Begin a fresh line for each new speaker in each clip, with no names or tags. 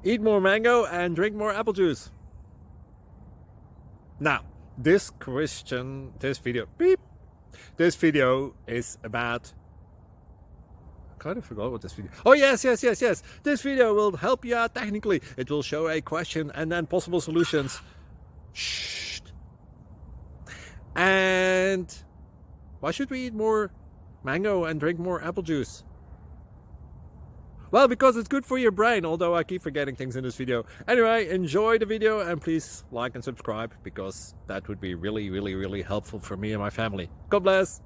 Eat more mango and drink more apple juice. Now, this video is about, I kind of forgot what this video. Oh yes. This video will help you out technically. It will show a question and then possible solutions. Shh. And why should we eat more mango and drink more apple juice? Well, because it's good for your brain, although I keep forgetting things in this video. Anyway, enjoy the video and please like and subscribe, because that would be really helpful for me and my family. God bless!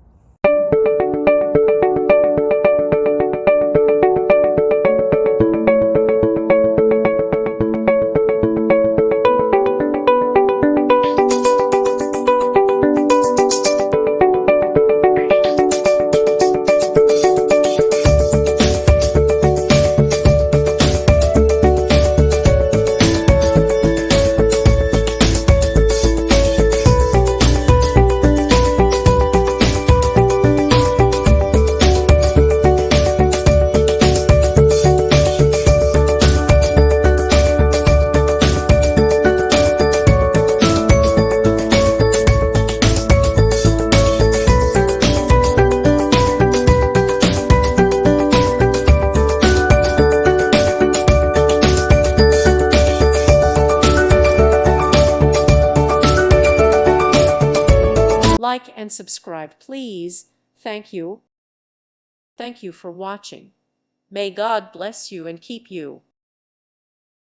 Like and subscribe, please. Thank you. Thank you for watching. May God bless you and keep you.